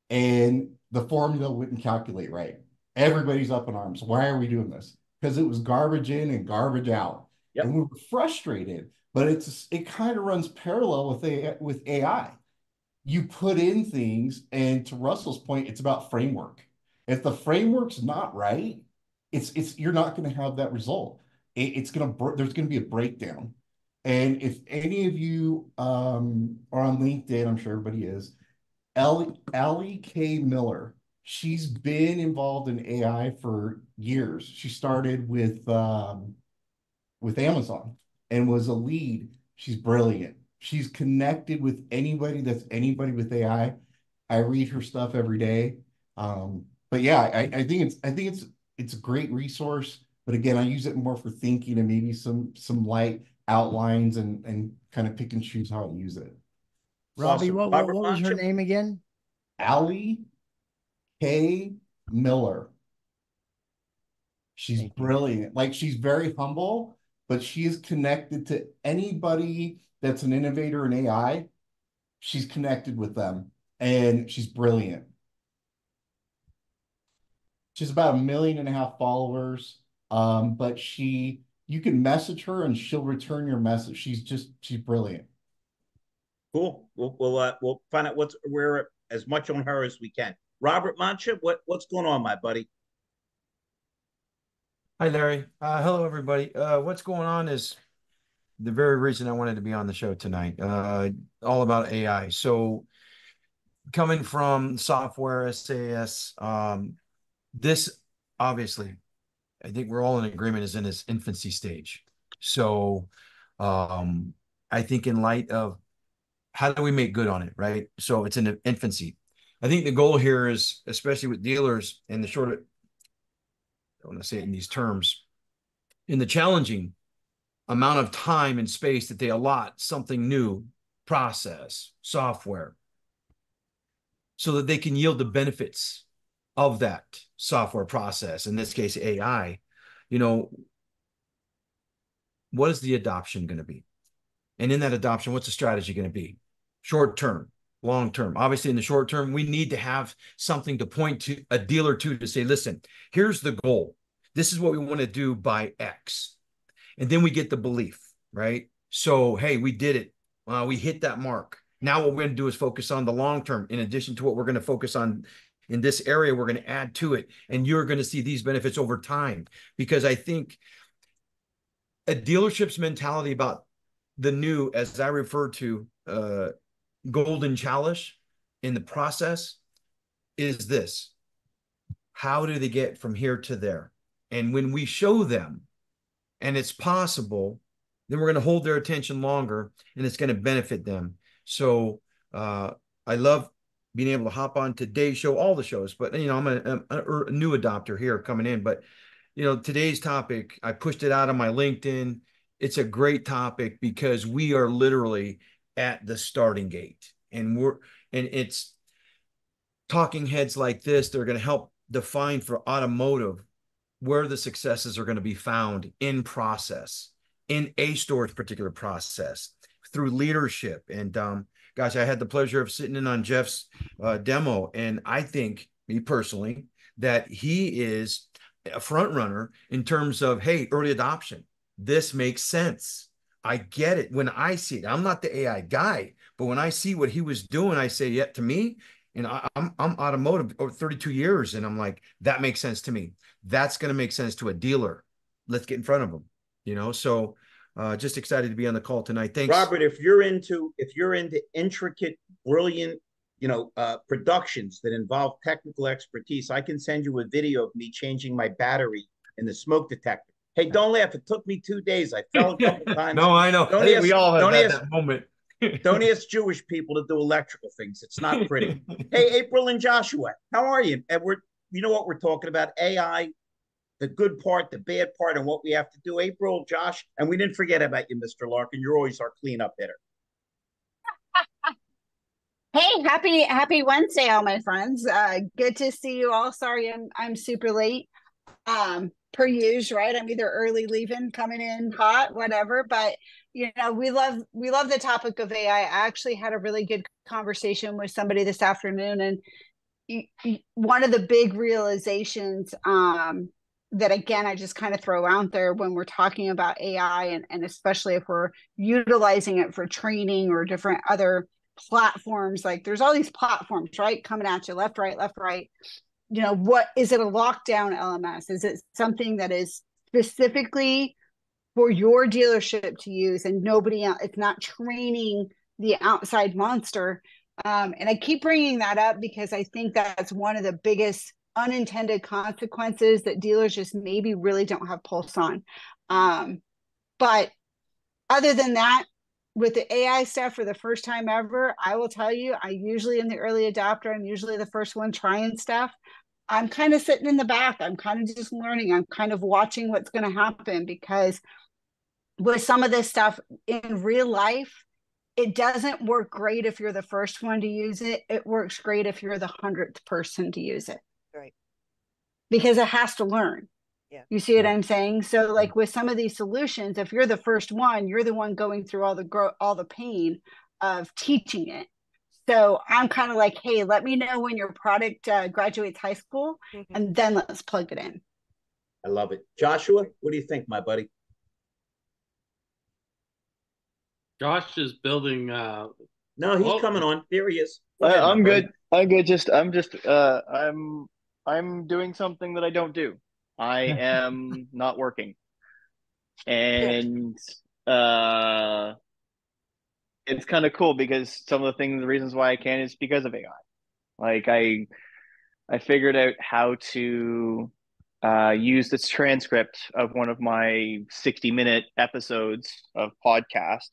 and the formula wouldn't calculate right. Everybody's up in arms. Why are we doing this? Because it was garbage in and garbage out. Yep. And we were frustrated, but it kind of runs parallel with AI. You put in things, and to Russell's point, it's about framework. If the framework's not right, you're not going to have that result. There's going to be a breakdown. And if any of you are on LinkedIn, I'm sure everybody is, Allie K. Miller, she's been involved in AI for years. She started with Amazon and was a lead. She's brilliant. She's connected with anybody with AI. I read her stuff every day. But yeah, I think it's a great resource. But again, I use it more for thinking and maybe some light outlines and kind of pick and choose how I use it. Robbie, Awesome. what was her name again? Allie K. Miller. She's brilliant. Like, she's very humble, but she is connected to anybody that's an innovator in AI. She's connected with them, and she's brilliant. She's about 1.5 million followers. But you can message her and she'll return your message. She's brilliant. Cool. We'll find out we're as much on her as we can. Robert Mancha, what's going on, my buddy? Hi, Larry. Hello, everybody. What's going on is the very reason I wanted to be on the show tonight. All about AI. So, coming from software SAS, this obviously, I think we're all in agreement, is in its infancy stage. So, I think in light of how do we make good on it, right? So it's in the infancy. I think the goal here is, especially with dealers in the short, I don't want to say it in these terms, in the challenging amount of time and space that they allot something new, process, software, so that they can yield the benefits of that software process, in this case, AI. What is the adoption going to be? And in that adoption, what's the strategy going to be? Short term, long term. Obviously, in the short term, we need to have something to point to a dealer to say, listen, here's the goal. This is what we want to do by X. And then we get the belief, right? So, hey, we did it. We hit that mark. Now what we're going to do is focus on the long term. In addition to what we're going to focus on in this area, we're going to add to it. And you're going to see these benefits over time. Because I think a dealership's mentality about the new, as I refer to, golden chalice in the process, is this: how do they get from here to there? And when we show them, and it's possible, then we're going to hold their attention longer, and it's going to benefit them. So I love being able to hop on today's show, all the shows, but I'm a new adopter here coming in. But today's topic, I pushed it out on my LinkedIn. It's a great topic because we are literally at the starting gate, and it's talking heads like this. They're going to help define for automotive where the successes are going to be found in process, in a store's particular process, through leadership. And gosh, I had the pleasure of sitting in on Jeff's demo, and I think, me personally, that he is a front runner in terms of, hey, early adoption. This makes sense. I get it when I see it. I'm not the AI guy, but when I see what he was doing, I say, yeah, to me, I'm automotive over 32 years, and I'm like, that makes sense to me. That's going to make sense to a dealer. Let's get in front of them. So just excited to be on the call tonight. Thanks, Robert. If you're into intricate, brilliant, productions that involve technical expertise, I can send you a video of me changing my battery in the smoke detector. Hey, don't laugh. It took me 2 days. I fell a couple times. No, I know. I think we all have that moment. Don't ask Jewish people to do electrical things. It's not pretty. Hey, April and Joshua, how are you? And you know what we're talking about? AI, the good part, the bad part, and what we have to do. April, Josh, and we didn't forget about you, Mr. Larkin. You're always our cleanup hitter. Hey, happy Wednesday, all my friends. Good to see you all. Sorry, I'm super late. per use, right? I'm either early leaving, coming in hot, whatever. But we love the topic of AI. I actually had a really good conversation with somebody this afternoon, and one of the big realizations that, again, I just kind of throw out there when we're talking about AI, and especially if we're utilizing it for training or different other platforms, like there's all these platforms, right, coming at you left, right, left, right. What is it? A lockdown LMS? Is it something that is specifically for your dealership to use and nobody else? It's not training the outside monster. And I keep bringing that up because I think that's one of the biggest unintended consequences that dealers just maybe really don't have pulse on. But other than that, with the AI stuff for the first time ever, I will tell you, I usually am the early adopter. I'm usually the first one trying stuff. I'm kind of sitting in the back. I'm kind of just learning. I'm kind of watching what's going to happen, because with some of this stuff in real life, it doesn't work great if you're the first one to use it. It works great if you're the 100th person to use it. Right. Because it has to learn. Yeah. You see what I'm saying? So like with some of these solutions, if you're the first one, you're the one going through all the pain of teaching it. So I'm kind of like, hey, let me know when your product graduates high school, and then let's plug it in. I love it. Joshua, what do you think, my buddy? Josh is building. No, he's coming on. There he is. I'm good. I'm good. I'm doing something that I don't do. I am not working, and it's kind of cool because some of the reasons why I can is because of AI. Like I figured out how to use this transcript of one of my 60-minute episodes of podcast.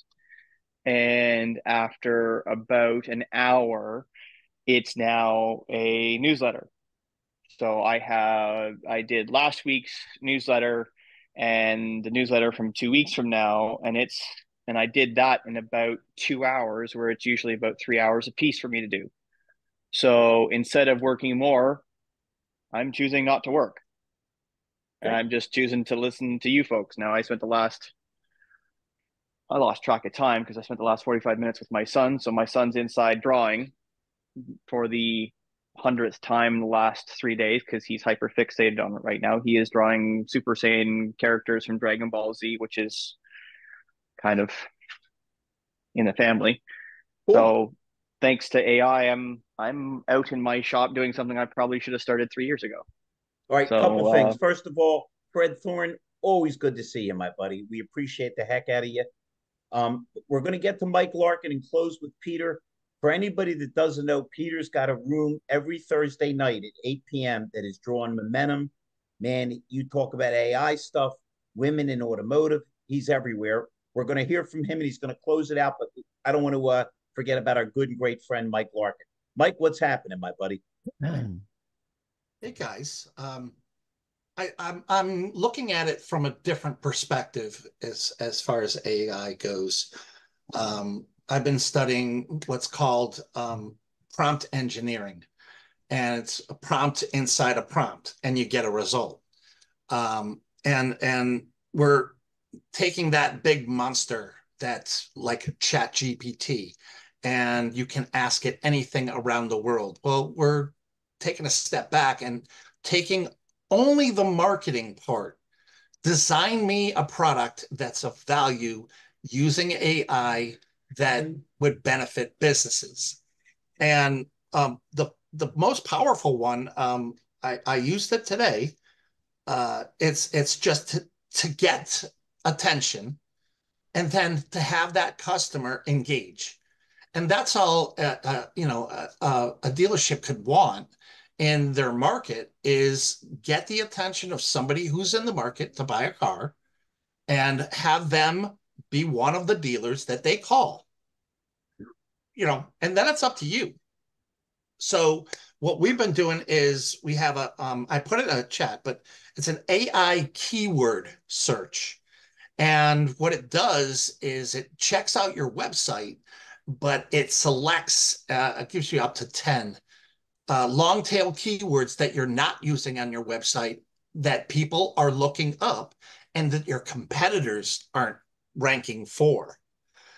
And after about an hour, it's now a newsletter. So I did last week's newsletter and the newsletter from 2 weeks from now. And I did that in about 2 hours, where it's usually about 3 hours a piece for me to do. So instead of working more, I'm choosing not to work. And I'm just choosing to listen to you folks. Now I lost track of time because I spent the last 45 minutes with my son. So my son's inside drawing for the 100th time in the last 3 days because he's hyper fixated on it right now. He is drawing Super Saiyan characters from Dragon Ball Z, which is kind of in the family. Cool. So thanks to AI, I'm out in my shop doing something I probably should have started 3 years ago. All right, couple things. First of all, Fred Thorn, always good to see you, my buddy. We appreciate the heck out of you. We're going to get to Mike Larkin and close with Peter. For anybody that doesn't know, Peter's got a room every Thursday night at 8 p.m. that is drawing momentum. Man, you talk about AI stuff, women in automotive. He's everywhere. We're going to hear from him, and he's going to close it out. But I don't want to forget about our good and great friend, Mike Larkin. Mike, what's happening, my buddy? Hey, guys. I'm looking at it from a different perspective as far as AI goes. I've been studying what's called prompt engineering, and it's a prompt inside a prompt, and you get a result. And we're taking that big monster that's like ChatGPT, and you can ask it anything around the world. Well, we're taking a step back and taking only the marketing part. Design me a product that's of value using AI that would benefit businesses. And the most powerful one, I used it today. It's just to get attention, and then to have that customer engage. And that's all a dealership could want in their market, is get the attention of somebody who's in the market to buy a car and have them be one of the dealers that they call. And then it's up to you. So what we've been doing is we have I put it in a chat, but it's an AI keyword search. And what it does is it checks out your website, but it selects, it gives you up to 10 long tail keywords that you're not using on your website that people are looking up and that your competitors aren't ranking for.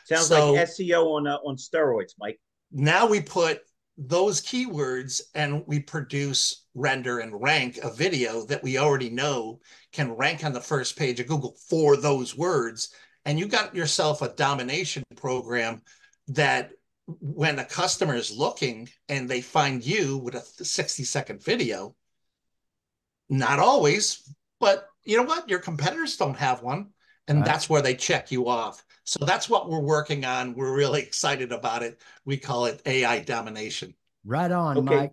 Sounds like SEO on steroids, Mike. Now we put those keywords and we produce, render, and rank a video that we already know can rank on the first page of Google for those words. And you got yourself a domination program that when a customer is looking and they find you with a 60-second video, not always, but you know what? Your competitors don't have one. And that's where they check you off. So that's what we're working on. We're really excited about it. We call it AI domination. Right on, Okay. Mike.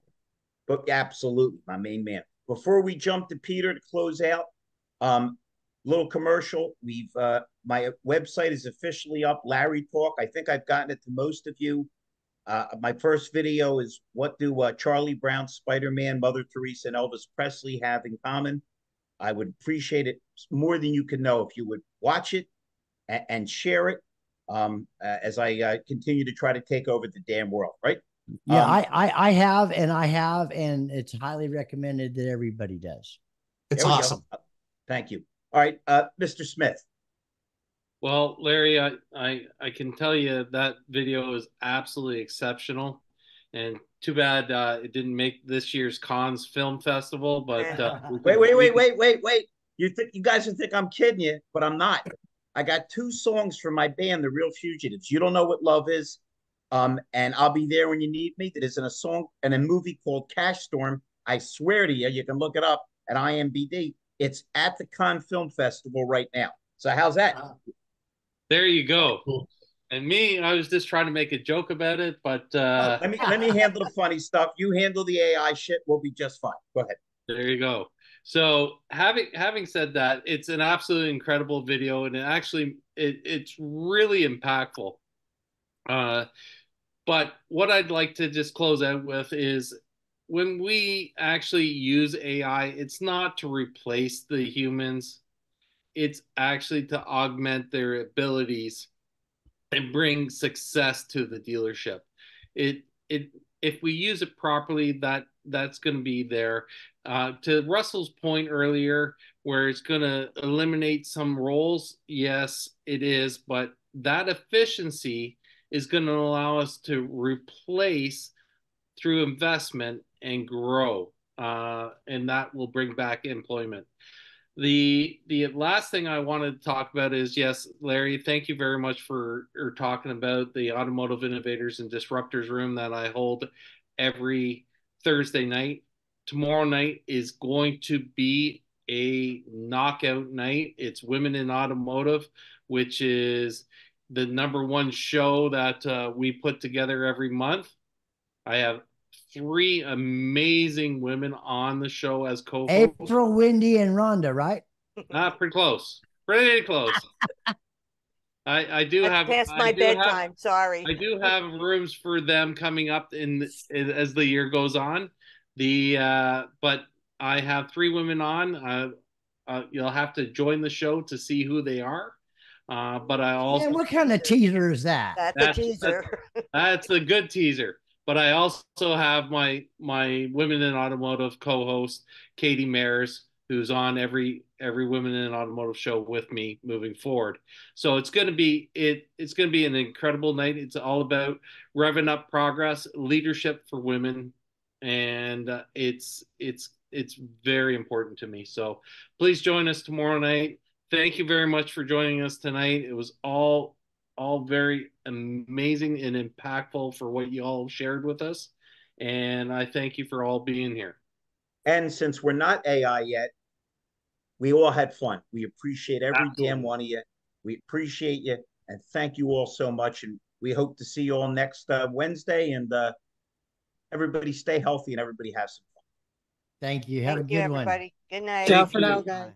But absolutely, my main man. Before we jump to Peter to close out, little commercial. We've my website is officially up, Larry Talk. I think I've gotten it to most of you. My first video is what do Charlie Brown, Spider-Man, Mother Teresa, and Elvis Presley have in common? I would appreciate it more than you can know if you would watch it and share it as I continue to try to take over the damn world, right? Yeah, I have, and it's highly recommended that everybody does. It's awesome. Thank you. All right, Mr. Smith. Well, Larry, I can tell you that video is absolutely exceptional, and too bad it didn't make this year's Cannes Film Festival. But wait! You guys think I'm kidding you, but I'm not. I got 2 songs from my band, The Real Fugitives. You Don't Know What Love Is, and I'll Be There When You Need Me. That is in a song and a movie called Cash Storm. I swear to you, you can look it up at IMDb. It's at the Cannes Film Festival right now. So how's that? There you go. And me, I was just trying to make a joke about it, but let me handle the funny stuff. You handle the AI shit. We'll be just fine. Go ahead. There you go. So having said that, it's an absolutely incredible video, and it's really impactful. But what I'd like to just close out with is when we actually use AI, it's not to replace the humans. It's actually to augment their abilities and bring success to the dealership. If we use it properly, that's going to be there. To Russell's point earlier, where it's going to eliminate some roles, yes, it is, but that efficiency is going to allow us to replace through investment and grow, and that will bring back employment. The last thing I wanted to talk about is, yes, Larry, thank you very much for talking about the Automotive Innovators and Disruptors room that I hold every Thursday night. Tomorrow night is going to be a knockout night. It's Women in Automotive, which is the #1 show that we put together every month. I have 3 amazing women on the show as co-hosts. April, Wendy, and Rhonda, right? Pretty close. Pretty close. I do have past my bedtime. Sorry. I do have rooms for them coming up as the year goes on. But I have 3 women on. You'll have to join the show to see who they are. But I also. Man, what kind of teaser is that? That's a teaser. That's the good teaser. But I also have my Women in Automotive co-host, Katie Mares, who's on every Women in Automotive show with me moving forward. So it's going to be an incredible night. It's all about revving up progress, leadership for women, and it's very important to me. So please join us tomorrow night. Thank you very much for joining us tonight. It was all very amazing and impactful for what you all shared with us. And I thank you for all being here. And since we're not AI yet, we all had fun. We appreciate every damn one of you. We appreciate you. And thank you all so much. And we hope to see you all next Wednesday. And everybody stay healthy and everybody have some fun. Thank you. Have a good one. Everybody. Good night. Ciao for now, guys.